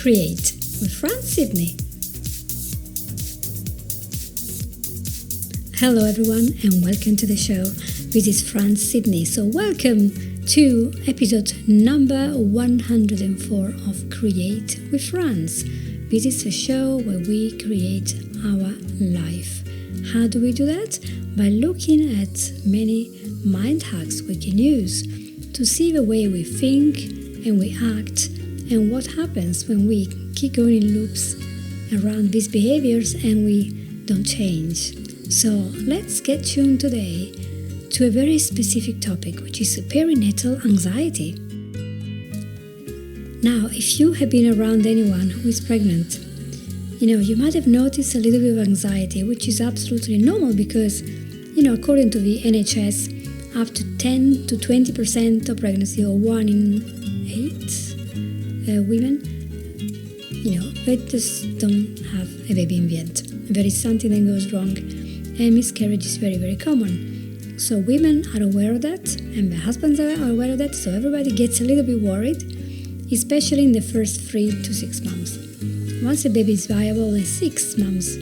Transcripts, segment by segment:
Create with Fran Sydney. Hello everyone and welcome to the show. This is Fran Sydney. So welcome to episode number 104 of Create with Franz. This is a show where we create our life. How do we do that? By looking at many mind hacks we can use to see the way we think and we act and what happens when we keep going in loops around these behaviors and we don't change. So let's get tuned today to a very specific topic, which is perinatal anxiety. Now, if you have been around anyone who is pregnant, you might have noticed a little bit of anxiety, which is absolutely normal because, according to the NHS, up to 10 to 20% of pregnancy, or 1 in 8 women, they just don't have a baby in the end. There is something that goes wrong, and miscarriage is very, very common. So women are aware of that, and their husbands are aware of that, so everybody gets a little bit worried, especially in the first 3 to 6 months. Once a baby is viable in 6 months,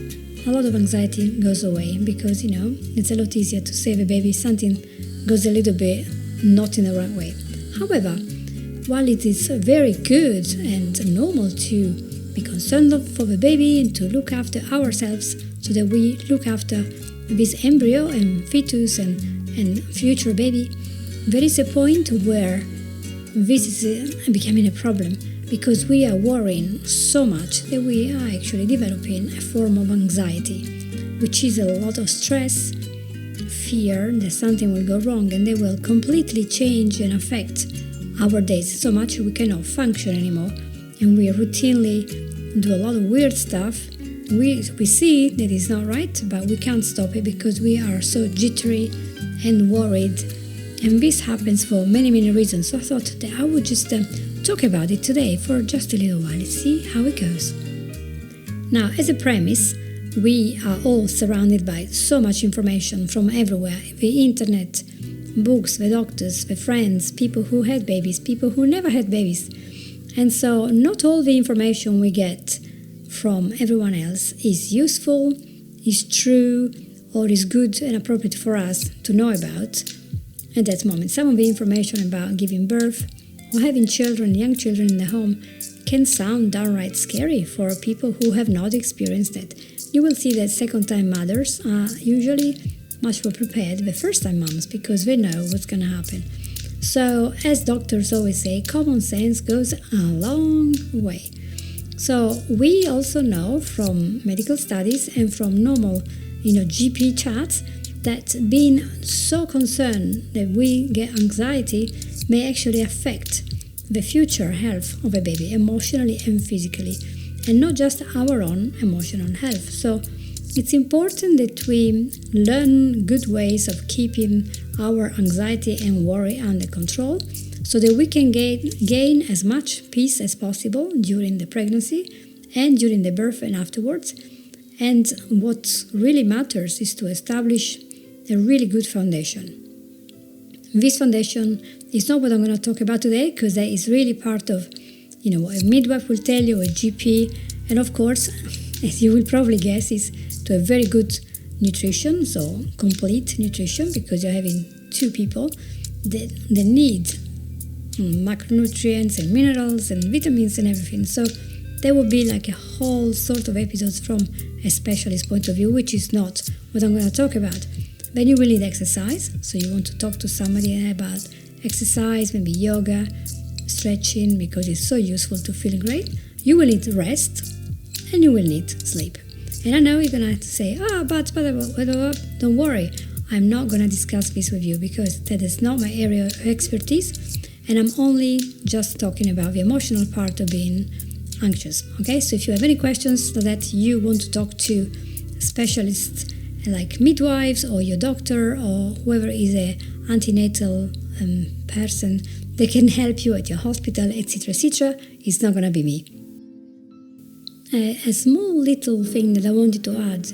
a lot of anxiety goes away because, it's a lot easier to save a baby if something goes a little bit not in the right way. However, while it is very good and normal to be concerned for the baby and to look after ourselves so that we look after this embryo and fetus and future baby, there is a point where this is becoming a problem because we are worrying so much that we are actually developing a form of anxiety, which is a lot of stress, fear that something will go wrong and they will completely change and affect our days so much we cannot function anymore, and we routinely do a lot of weird stuff. We see that it's not right, but we can't stop it because we are so jittery and worried, and this happens for many, many reasons. So I thought that I would just talk about it today for just a little while. Let's see how it goes. Now, as a premise, we are all surrounded by so much information from everywhere, the internet, books, the doctors, the friends, people who had babies, people who never had babies. And so not all the information we get from everyone else is useful, is true, or is good and appropriate for us to know about at that moment. Some of the information about giving birth or having children, young children in the home, can sound downright scary for people who have not experienced it. You will see that second-time mothers are usually much more prepared than first-time moms because they know what's going to happen. So, as doctors always say, common sense goes a long way. So, we also know from medical studies and from normal, GP chats that being so concerned that we get anxiety may actually affect the future health of a baby, emotionally and physically, and not just our own emotional health. So it's important that we learn good ways of keeping our anxiety and worry under control so that we can gain as much peace as possible during the pregnancy and during the birth and afterwards. And what really matters is to establish a really good foundation. This foundation is not what I'm going to talk about today because that is really part of, what a midwife will tell you, a GP, and of course, as you will probably guess, is to have very good nutrition, so complete nutrition, because you're having 2 people that need macronutrients and minerals and vitamins and everything. So there will be like a whole sort of episodes from a specialist point of view, which is not what I'm going to talk about. Then you will need exercise, so you want to talk to somebody about exercise, maybe yoga, stretching, because it's so useful to feel great. You will need rest, and you will need sleep. And I know you're going to say, but don't worry, I'm not going to discuss this with you because that is not my area of expertise, and I'm only just talking about the emotional part of being anxious. Okay, so if you have any questions that you want to talk to specialists like midwives or your doctor or whoever is a antenatal person that can help you at your hospital, etc., it's not going to be me. A small little thing that I wanted to add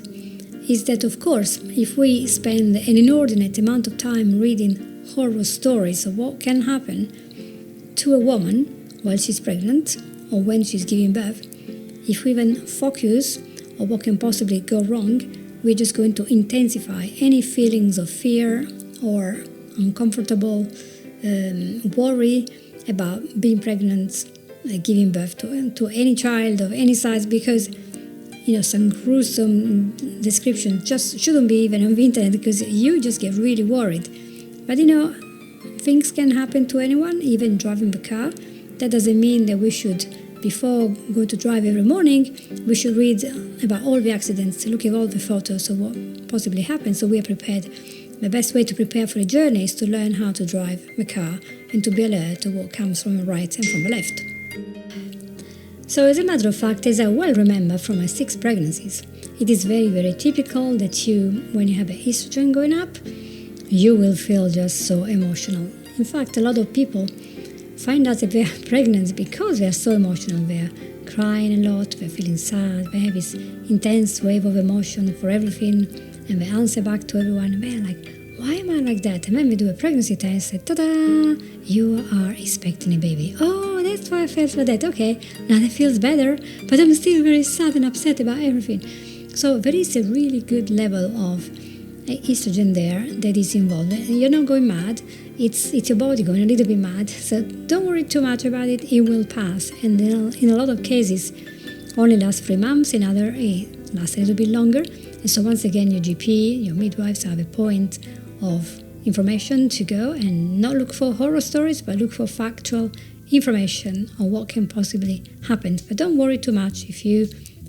is that, of course, if we spend an inordinate amount of time reading horror stories of what can happen to a woman while she's pregnant, or when she's giving birth. If we even focus on what can possibly go wrong, we're just going to intensify any feelings of fear or uncomfortable worry about being pregnant, giving birth to any child of any size, because some gruesome descriptions just shouldn't be even on the internet, because you just get really worried. But things can happen to anyone, even driving the car. That doesn't mean that we should, before going to drive every morning, we should read about all the accidents, look at all the photos of what possibly happened, so we are prepared. The best way to prepare for a journey is to learn how to drive the car and to be alert to what comes from the right and from the left. So as a matter of fact, as I well remember from my 6 pregnancies, it is very, very typical that when you have an estrogen going up, you will feel just so emotional. In fact, a lot of people find out that they are pregnant because they are so emotional. They are crying a lot, they're feeling sad, they have this intense wave of emotion for everything, and they answer back to everyone, and they're like, why am I like that? And then we do a pregnancy test, and ta-da! You are expecting a baby. Oh, that's why I felt like that. Okay, now that feels better, but I'm still very sad and upset about everything. So there is a really good level of estrogen there that is involved. You're not going mad. It's your body going a little bit mad. So don't worry too much about it. It will pass. And in a lot of cases, only lasts 3 months. In other, it lasts a little bit longer. And so once again, your GP, your midwives have a point of information to go and not look for horror stories, but look for factual information on what can possibly happen. But don't worry too much if you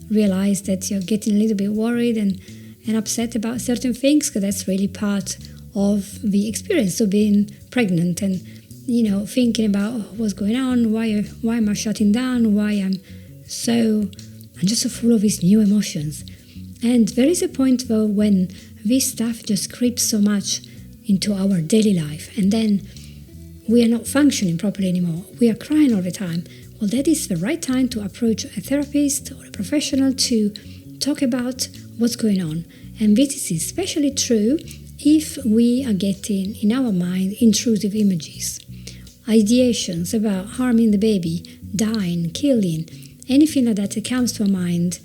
realize that you're getting a little bit worried and upset about certain things, because that's really part of the experience of being pregnant and thinking about what's going on, why am I shutting down, why I'm just so full of these new emotions. And there is a point though when this stuff just creeps so much into our daily life, and then we are not functioning properly anymore. We are crying all the time. Well, that is the right time to approach a therapist or a professional to talk about what's going on. And this is especially true if we are getting in our mind intrusive images, ideations about harming the baby, dying, killing, anything like that comes to our mind.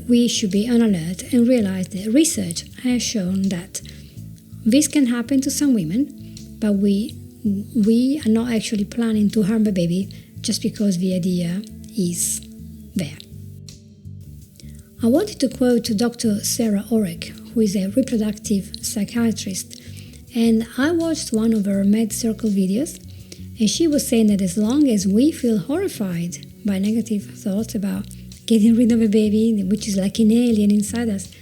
We should be on alert and realize that research has shown that this can happen to some women, but we are not actually planning to harm the baby just because the idea is there. I wanted to quote Dr. Sarah Orrick, who is a reproductive psychiatrist, and I watched one of her Med Circle videos, and she was saying that as long as we feel horrified by negative thoughts about getting rid of a baby, which is like an alien inside us,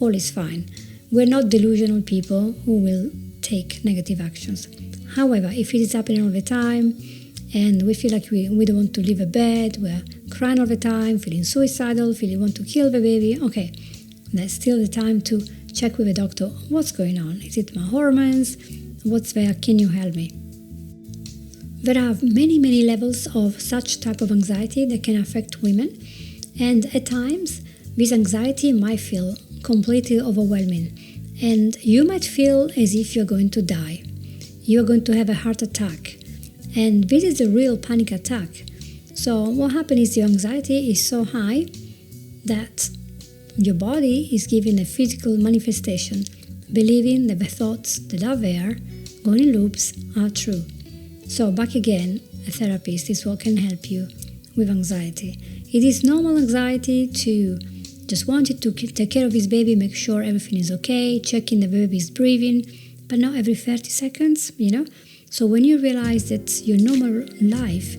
all is fine. We're not delusional people who will take negative actions. However, if it is happening all the time, and we feel like we don't want to leave a bed, we're crying all the time, feeling suicidal, feeling want to kill the baby, okay, that's still the time to check with a doctor. What's going on? Is it my hormones? What's there? Can you help me? There are many, many levels of such type of anxiety that can affect women, and at times this anxiety might feel completely overwhelming, and you might feel as if you're going to die. You're going to have a heart attack, and this is a real panic attack. So what happens is your anxiety is so high that your body is giving a physical manifestation, believing that the thoughts that are there, going in loops, are true. So back again, a therapist is what can help you with anxiety. It is normal anxiety to just wanted to take care of his baby, make sure everything is okay, checking the baby's breathing, but not every 30 seconds, So when you realize that your normal life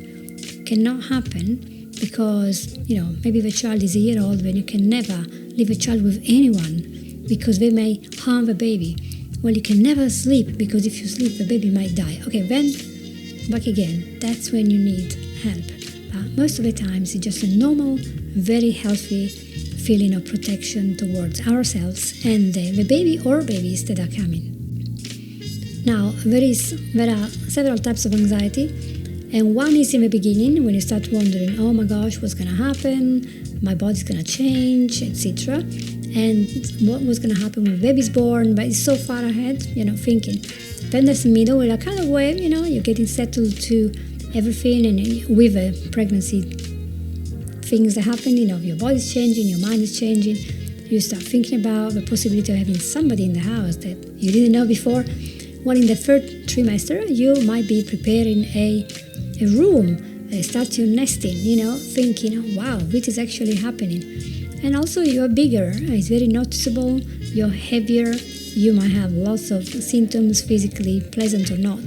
cannot happen because, maybe the child is a year old, then you can never leave a child with anyone because they may harm the baby. Well, you can never sleep because if you sleep, the baby might die. Okay, then back again, that's when you need help. But most of the times, it's just a normal, very healthy feeling of protection towards ourselves and the baby or babies that are coming. Now, there are several types of anxiety, and one is in the beginning when you start wondering, oh my gosh, what's going to happen? My body's going to change, etc. And what was going to happen when the baby's born? But it's so far ahead, thinking. Then there's the middle, where kind of way, you're getting settled to everything, and with a pregnancy things that happen, your body's changing, your mind is changing. You start thinking about the possibility of having somebody in the house that you didn't know before. Well, in the third trimester, you might be preparing a room, start your nesting, thinking, wow, this is actually happening. And also you're bigger, it's very noticeable, you're heavier, you might have lots of symptoms, physically pleasant or not.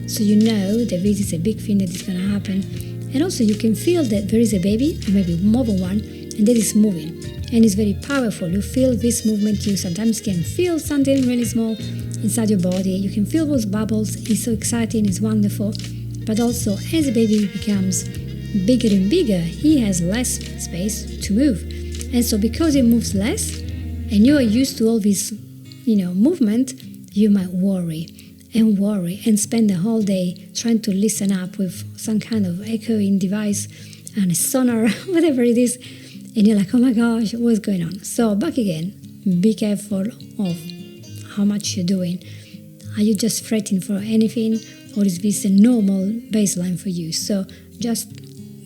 So you know that this is a big thing that is going to happen. And also you can feel that there is a baby, or maybe more than one, and that is moving. And it's very powerful. You feel this movement. You sometimes can feel something really small inside your body. You can feel those bubbles. It's so exciting. It's wonderful. But also, as the baby becomes bigger and bigger, he has less space to move. And so because he moves less, and you are used to all this, movement, you might worry and spend the whole day trying to listen up with some kind of echoing device and a sonar, whatever it is. And you're like, oh my gosh, what's going on? So back again, be careful of how much you're doing. Are you just fretting for anything, or is this a normal baseline for you? So just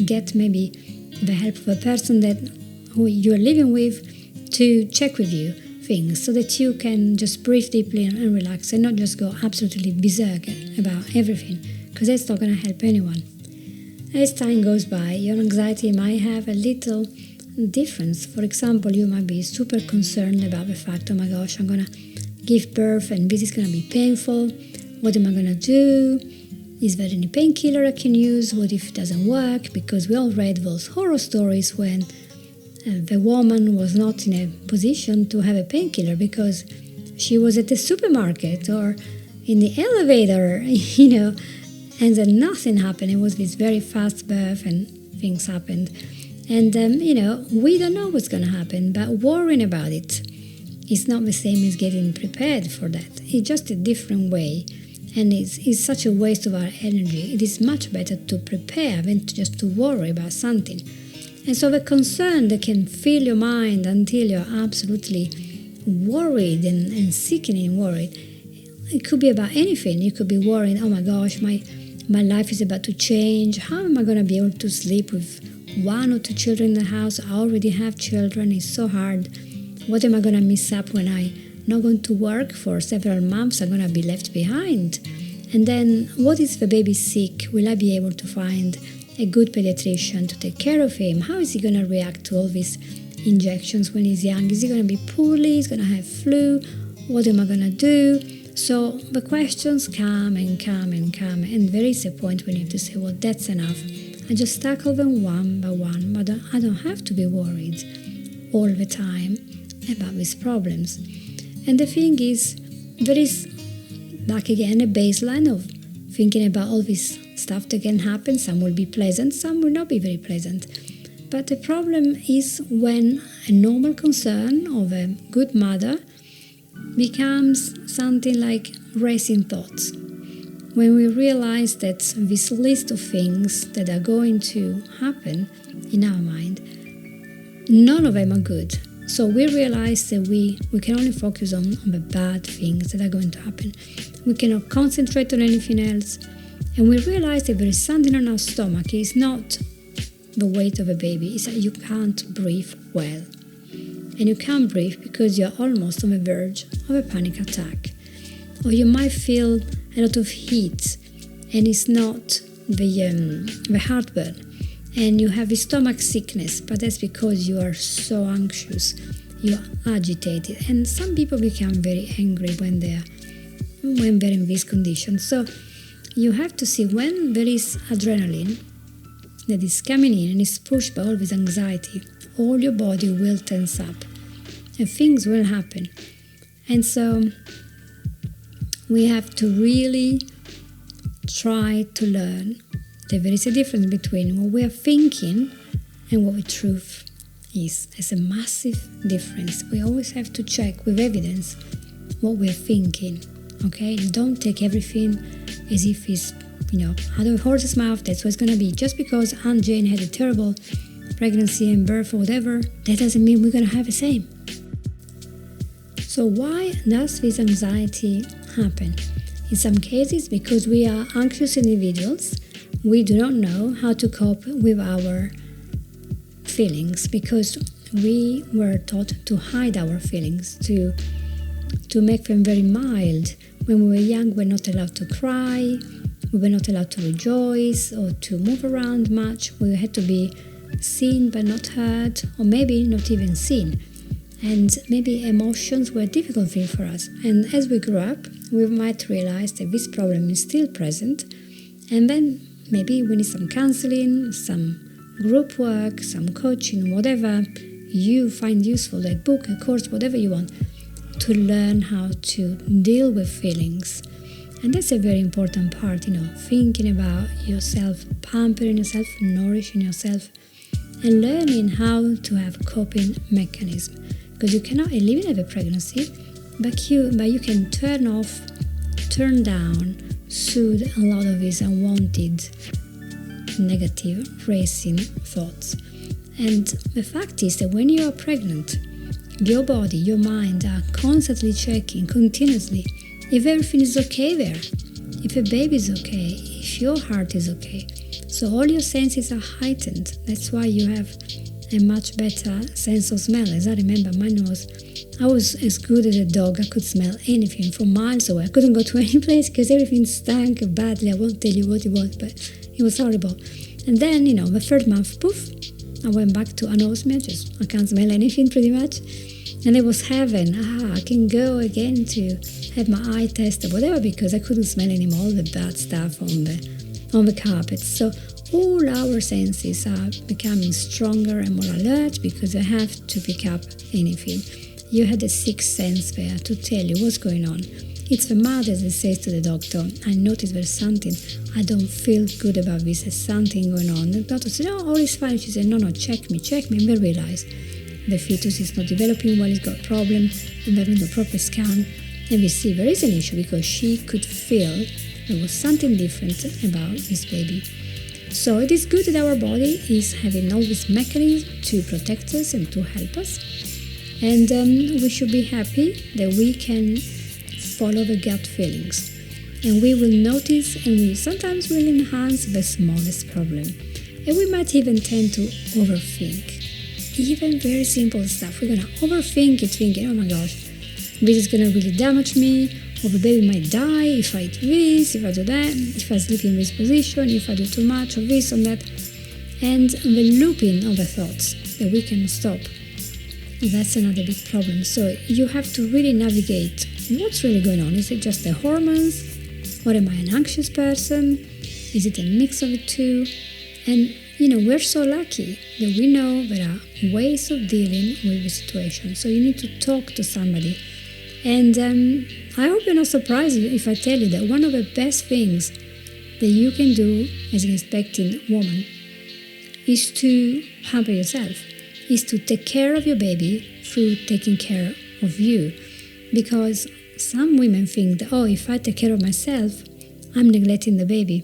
get maybe the help of a person who you're living with to check with you things, so that you can just breathe deeply and relax, and not just go absolutely berserk about everything, because that's not going to help anyone. As time goes by, your anxiety might have a little difference. For example, you might be super concerned about the fact, oh my gosh, I'm going to give birth and this is going to be painful. What am I going to do? Is there any painkiller I can use? What if it doesn't work? Because we all read those horror stories when the woman was not in a position to have a painkiller because she was at the supermarket or in the elevator, and then nothing happened. It was this very fast birth and things happened. And, we don't know what's going to happen, but worrying about it is not the same as getting prepared for that. It's just a different way, and it's such a waste of our energy. It is much better to prepare than just to worry about something. And so the concern that can fill your mind until you're absolutely worried and sickening worried, it could be about anything. You could be worrying, oh my gosh, my life is about to change. How am I going to be able to sleep with one or two children in the house? I already have children. It's so hard. What am I going to miss up when I'm not going to work for several months? I'm going to be left behind. And then what if the baby's sick? Will I be able to find a good pediatrician to take care of him? How is he going to react to all these injections when he's young? Is he going to be poorly? Is he going to have flu? What am I going to do? So the questions come and come and come, and there is a point when you have to say, well, that's enough. I just tackle them one by one, but I don't have to be worried all the time about these problems. And the thing is, there is, back again, a baseline of thinking about all this stuff that can happen. Some will be pleasant, some will not be very pleasant. But the problem is when a normal concern of a good mother becomes something like racing thoughts. When we realize that this list of things that are going to happen in our mind, none of them are good. So we realize that we can only focus on the bad things that are going to happen. We cannot concentrate on anything else. And we realize that there is something on our stomach. It's not the weight of a baby. It's that you can't breathe well. And you can't breathe because you're almost on the verge of a panic attack. Or you might feel a lot of heat, and it's not the heartburn. And you have a stomach sickness, but that's because you are so anxious, you're agitated. And some people become very angry when they're in this condition. So you have to see when there is adrenaline that is coming in and is pushed by all this anxiety, all your body will tense up and things will happen. And so we have to really try to learn that there is a difference between what we are thinking and what the truth is. There's a massive difference. We always have to check with evidence what we're thinking, okay? Don't take everything as if it's, out of a horse's mouth, that's what it's going to be. Just because Aunt Jane had a terrible pregnancy and birth or whatever, that doesn't mean we're going to have the same. So why does this anxiety happen? In some cases, because we are anxious individuals, we do not know how to cope with our feelings, because we were taught to hide our feelings, to make them very mild. When we were young, we were not allowed to cry, we were not allowed to rejoice or to move around much. We had to be seen but not heard, or maybe not even seen. And maybe emotions were a difficult thing for us. And as we grew up, we might realize that this problem is still present. And then maybe we need some counseling, some group work, some coaching, whatever you find useful, a book, a course, whatever you want, to learn how to deal with feelings. And that's a very important part, thinking about yourself, pampering yourself, nourishing yourself, and learning how to have coping mechanisms. Because you cannot eliminate the pregnancy, but you can turn off, turn down, soothe a lot of these unwanted, negative, racing thoughts. And the fact is that when you are pregnant, your body, your mind are constantly checking continuously if everything is okay there, if the baby is okay, if your heart is okay. So all your senses are heightened. That's why you have a much better sense of smell. As I remember, I was as good as a dog. I could smell anything from miles away. I couldn't go to any place because everything stank badly. I won't tell you what it was, but it was horrible. And then, the third month, poof, I went back to anosmia. I can't smell anything pretty much. And it was heaven. I can go again to have my eye tested, whatever, because I couldn't smell anymore the bad stuff on the carpet. So all our senses are becoming stronger and more alert because they have to pick up anything. You had a sixth sense there to tell you what's going on. It's the mother that says to the doctor, I notice there's something. I don't feel good about this. There's something going on. The doctor said, no, all is fine. She said, no, check me. And we realize the fetus is not developing well, it's got a problem, and having the proper scan. And we see there is an issue because she could feel there was something different about this baby. So it is good that our body is having all these mechanisms to protect us and to help us. And we should be happy that we can follow the gut feelings. And we will notice, and we sometimes will enhance the smallest problem. And we might even tend to overthink. Even very simple stuff. We're going to overthink it, thinking, oh my gosh, this is going to really damage me, or the baby might die if I do this, if I do that, if I sleep in this position, if I do too much of this or that. And the looping of the thoughts that we can stop. That's another big problem. So you have to really navigate what's really going on. Is it just the hormones? Or am I an anxious person? Is it a mix of the two? And we're so lucky that we know there are ways of dealing with the situation. So you need to talk to somebody. And I hope you're not surprised if I tell you that one of the best things that you can do as an expecting woman is to pamper yourself, is to take care of your baby through taking care of you. Because some women think that, if I take care of myself, I'm neglecting the baby.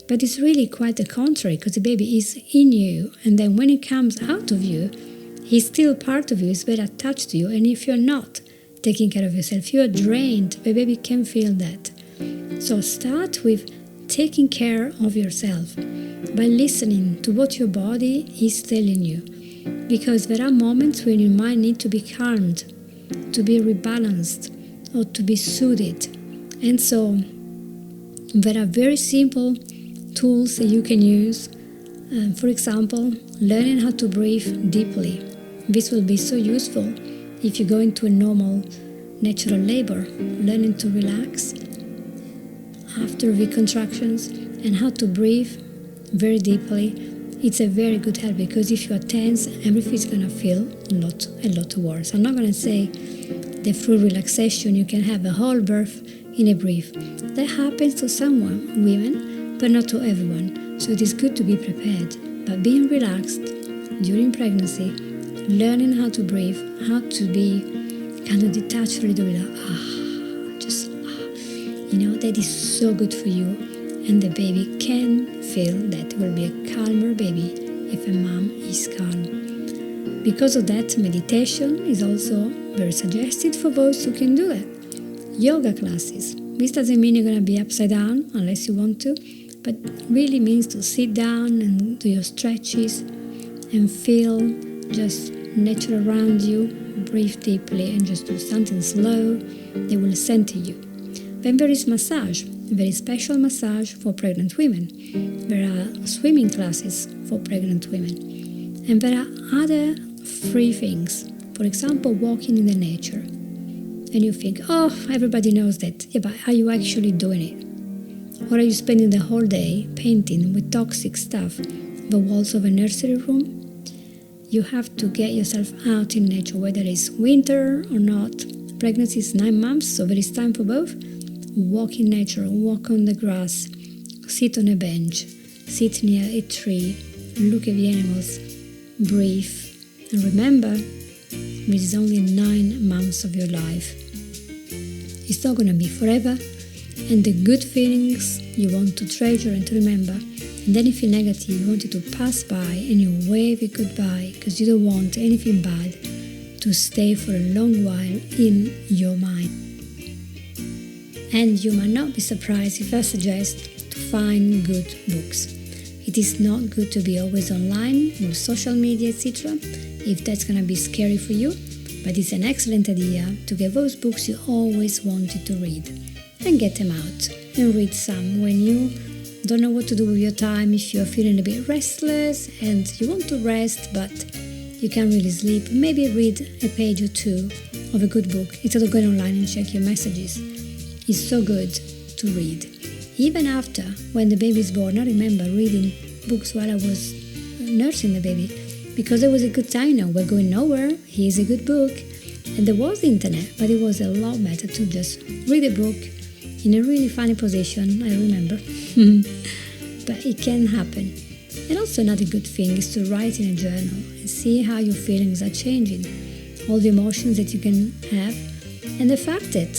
But it's really quite the contrary, because the baby is in you, and then when it comes out of you, he's still part of you, he's very attached to you, and if you're not taking care of yourself, you're drained, the baby can feel that. So start with taking care of yourself by listening to what your body is telling you, because there are moments when you might need to be calmed, to be rebalanced, or to be soothed. And so there are very simple tools that you can use. For example, learning how to breathe deeply. This will be so useful if you go into a normal natural labor, learning to relax after the contractions and how to breathe very deeply. It's a very good help, because if you are tense, everything's going to feel a lot worse. I'm not going to say that through relaxation you can have a whole birth in a breath. That happens to some women, but not to everyone. So it is good to be prepared. But being relaxed during pregnancy, learning how to breathe, how to be kind of detached a little bit, that is so good for you. And the baby can feel that it will be a calmer baby if a mom is calm. Because of that, meditation is also very suggested for those who can do it. Yoga classes. This doesn't mean you're going to be upside down unless you want to, but really means to sit down and do your stretches and feel just nature around you. Breathe deeply and just do something slow. They will center you. Then there is massage, a very special massage for pregnant women. There are swimming classes for pregnant women. And there are other free things. For example, walking in the nature. And you think, oh, everybody knows that. Yeah, but are you actually doing it? Or are you spending the whole day painting with toxic stuff the walls of a nursery room? You have to get yourself out in nature, whether it's winter or not. Pregnancy is 9 months, so there is time for both. Walk in nature, walk on the grass, sit on a bench, sit near a tree, look at the animals, breathe, and remember, this is only 9 months of your life. It's not going to be forever, and the good feelings you want to treasure and to remember, and anything negative you want it to pass by and you wave it goodbye because you don't want anything bad to stay for a long while in your mind. And you might not be surprised if I suggest to find good books. It is not good to be always online with social media, etc. if that's going to be scary for you, but it's an excellent idea to get those books you always wanted to read and get them out and read some when you don't know what to do with your time, if you're feeling a bit restless and you want to rest but you can't really sleep. Maybe read a page or two of a good book instead of going online and check your messages. It's so good to read. Even after, when the baby is born, I remember reading books while I was nursing the baby because it was a good time. We're going nowhere. Here's a good book. And there was internet, but it was a lot better to just read a book in a really funny position, I remember. But it can happen. And also another good thing is to write in a journal and see how your feelings are changing, all the emotions that you can have, and the fact that,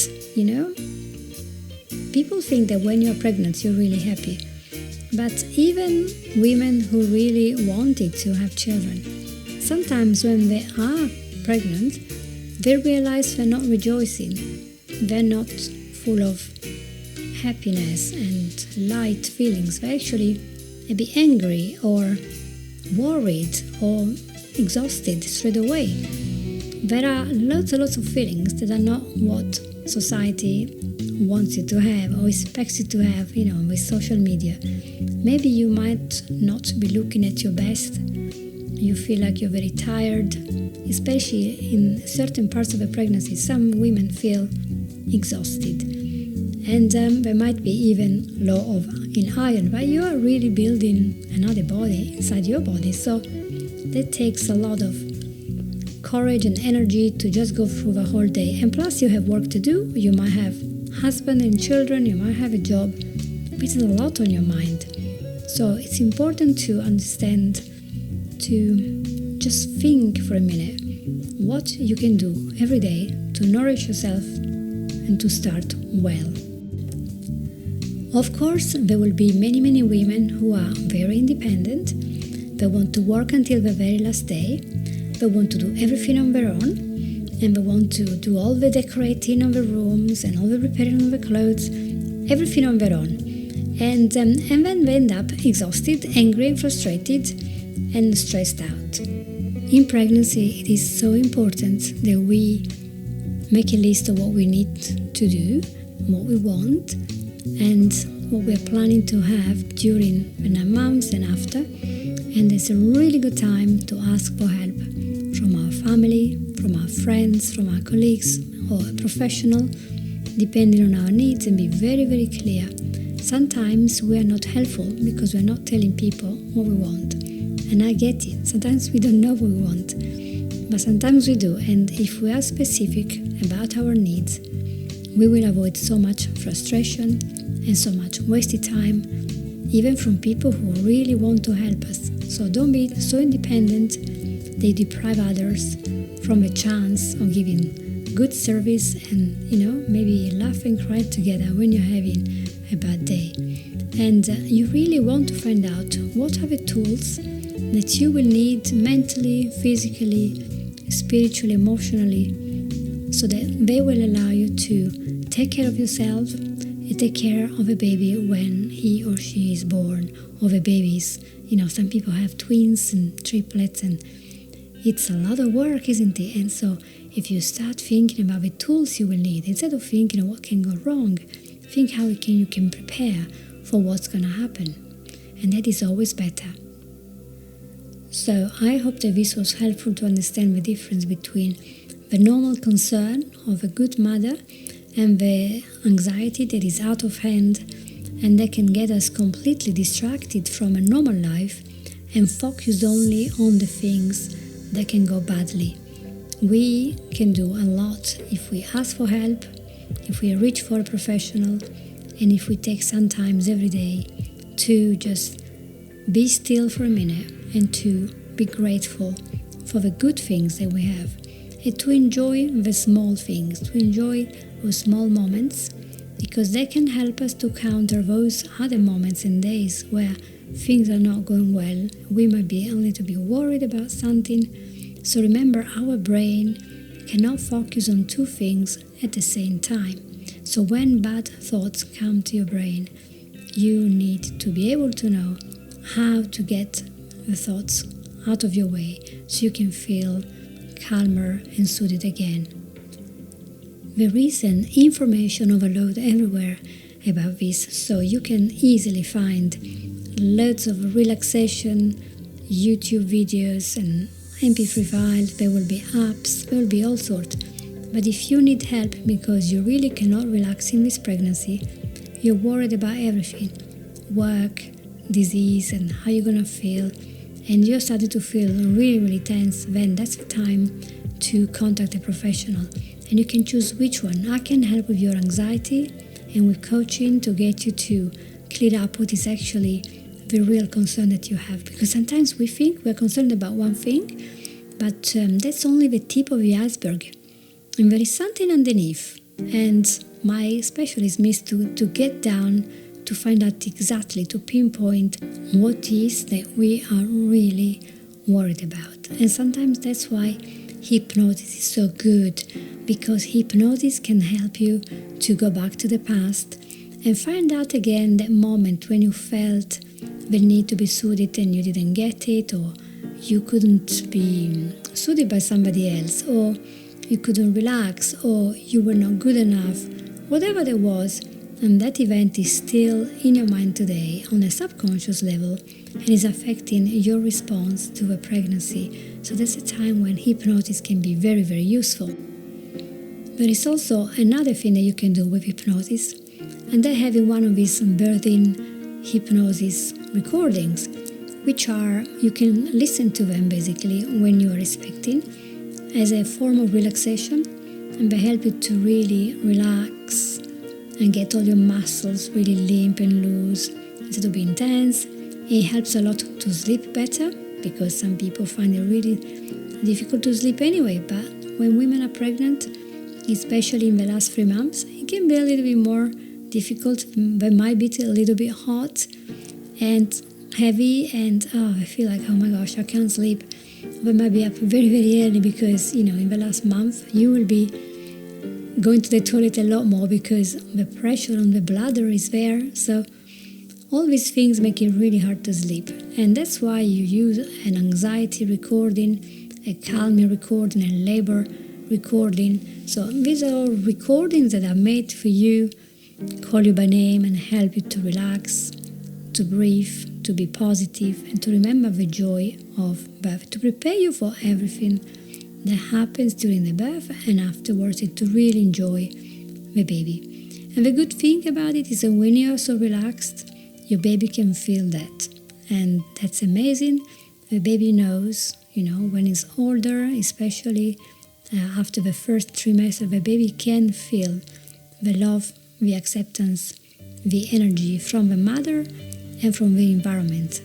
people think that when you're pregnant, you're really happy. But even women who really wanted to have children, sometimes when they are pregnant, they realize they're not rejoicing. They're not full of happiness and light feelings. They're actually a bit angry or worried or exhausted straight away. There are lots and lots of feelings that are not what society wants you to have or expects you to have, with social media. Maybe you might not be looking at your best. You feel like you're very tired, especially in certain parts of a pregnancy. Some women feel exhausted, and there might be even low in iron, but you are really building another body inside your body. So that takes a lot of courage and energy to just go through the whole day. And plus you have work to do. You might have husband and children, you might have a job. It's a lot on your mind. So it's important to understand, to just think for a minute what you can do every day to nourish yourself and to start well. Of course, there will be many women who are very independent. They want to work until the very last day. They want to do everything on their own. And they want to do all the decorating of the rooms and all the repairing of the clothes, everything on their own. And then they end up exhausted, angry, frustrated, and stressed out. In pregnancy, it is so important that we make a list of what we need to do, what we want, and what we're planning to have during the 9 months and after. And it's a really good time to ask for help from our family, from our friends, from our colleagues, or a professional, depending on our needs, and be very clear. Sometimes we are not helpful because we're not telling people what we want. And I get it. Sometimes we don't know what we want, but sometimes we do. And if we are specific about our needs, we will avoid so much frustration and so much wasted time, even from people who really want to help us. So don't be so independent they deprive others from a chance of giving good service and, maybe laugh and cry together when you're having a bad day. And you really want to find out what are the tools that you will need mentally, physically, spiritually, emotionally, so that they will allow you to take care of yourself take care of a baby when he or she is born, or the babies. Some people have twins and triplets, and it's a lot of work, isn't it? And so if you start thinking about the tools you will need, instead of thinking what can go wrong, think how you can prepare for what's going to happen. And that is always better. So I hope that this was helpful to understand the difference between the normal concern of a good mother and the anxiety that is out of hand and that can get us completely distracted from a normal life and focused only on the things that can go badly. We can do a lot if we ask for help, if we reach for a professional, and if we take some time every day to just be still for a minute and to be grateful for the good things that we have and to enjoy the small things, to enjoy those small moments, because they can help us to counter those other moments and days where things are not going well. We might be a little bit worried about something. So remember, our brain cannot focus on two things at the same time. So when bad thoughts come to your brain, you need to be able to know how to get the thoughts out of your way so you can feel calmer and soothed again. There is an information overload everywhere about this, so you can easily find loads of relaxation, YouTube videos and MP3 files. There will be apps, there will be all sorts. But if you need help because you really cannot relax in this pregnancy, you're worried about everything, work, disease and how you're going to feel, and you're starting to feel really, really tense, then that's the time to contact a professional. And you can choose which one. I can help with your anxiety and with coaching to get you to clear up what is actually the real concern that you have. Because sometimes we think we're concerned about one thing, but that's only the tip of the iceberg. And there is something underneath. And my specialism is to get down to find out exactly, to pinpoint what is that we are really worried about. And sometimes that's why hypnosis is so good, because hypnosis can help you to go back to the past and find out again that moment when you felt the need to be soothed and you didn't get it, or you couldn't be soothed by somebody else, or you couldn't relax, or you were not good enough, whatever there was. And that event is still in your mind today on a subconscious level and is affecting your response to the pregnancy. So that's a time when hypnosis can be very, very useful. There is also another thing that you can do with hypnosis, and that having one of these birthing hypnosis recordings, which are, you can listen to them basically when you are expecting as a form of relaxation, and they help you to really relax and get all your muscles really limp and loose instead of being tense. It helps a lot to sleep better, because some people find it really difficult to sleep anyway, but when women are pregnant, especially in the last 3 months, it can be a little bit more difficult. They might be a little bit hot and heavy, and I feel like, oh my gosh, I can't sleep. They might be up very, very early because, in the last month you will be going to the toilet a lot more because the pressure on the bladder is there. So all these things make it really hard to sleep. And that's why you use an anxiety recording, a calming recording, a labor recording. So these are all recordings that are made for you, call you by name and help you to relax, to breathe, to be positive, and to remember the joy of birth, to prepare you for everything that happens during the birth and afterwards, and to really enjoy the baby. And the good thing about it is that when you're so relaxed, your baby can feel that. And that's amazing. The baby knows, when it's older, especially after the first trimester, the baby can feel the love, the acceptance, the energy from the mother and from the environment.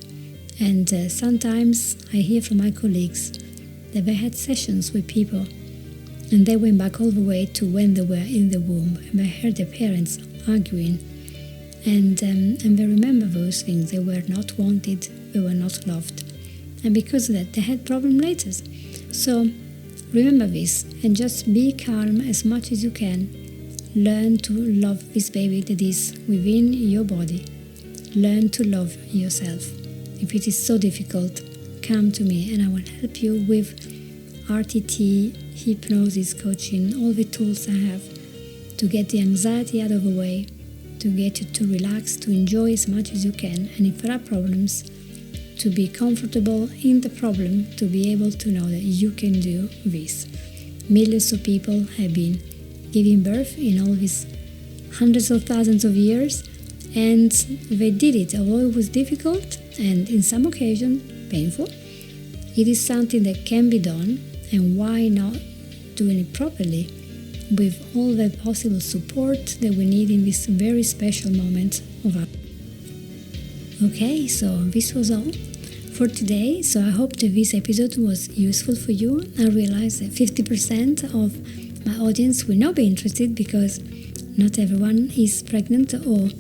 And sometimes I hear from my colleagues that they had sessions with people and they went back all the way to when they were in the womb, and they heard their parents arguing, and they remember those things. They were not wanted, they were not loved, and because of that they had problems later. So remember this and just be calm as much as you can. Learn to love this baby that is within your body. Learn to love yourself. If it is so difficult, come to me and I will help you with RTT, hypnosis, coaching, all the tools I have to get the anxiety out of the way, to get you to relax, to enjoy as much as you can, and if there are problems, to be comfortable in the problem, to be able to know that you can do this. Millions of people have been giving birth in all these hundreds of thousands of years, and they did it, although it was difficult and in some occasions painful. It is something that can be done, and why not doing it properly with all the possible support that we need in this very special moment of our life. Okay, so this was all for today. So I hope that this episode was useful for you. I realize that 50% of my audience will not be interested because not everyone is pregnant, or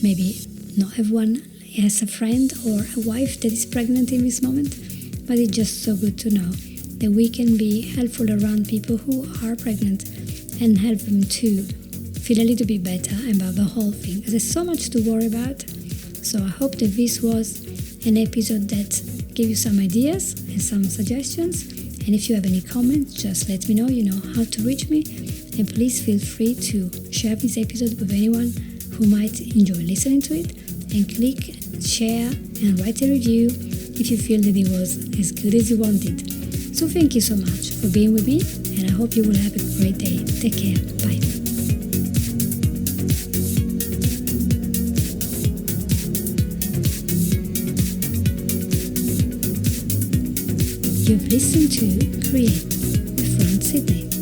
maybe not everyone has a friend or a wife that is pregnant in this moment. But it's just so good to know that we can be helpful around people who are pregnant and help them to feel a little bit better about the whole thing. There's so much to worry about. So I hope that this was an episode that gave you some ideas and some suggestions. And if you have any comments, just let me know. You know how to reach me. And please feel free to share this episode with anyone who might enjoy listening to it. And click, share, and write a review if you feel that it was as good as you wanted. So thank you so much for being with me, and I hope you will have a great day. Take care. Bye. You've listened to Create with Sydney.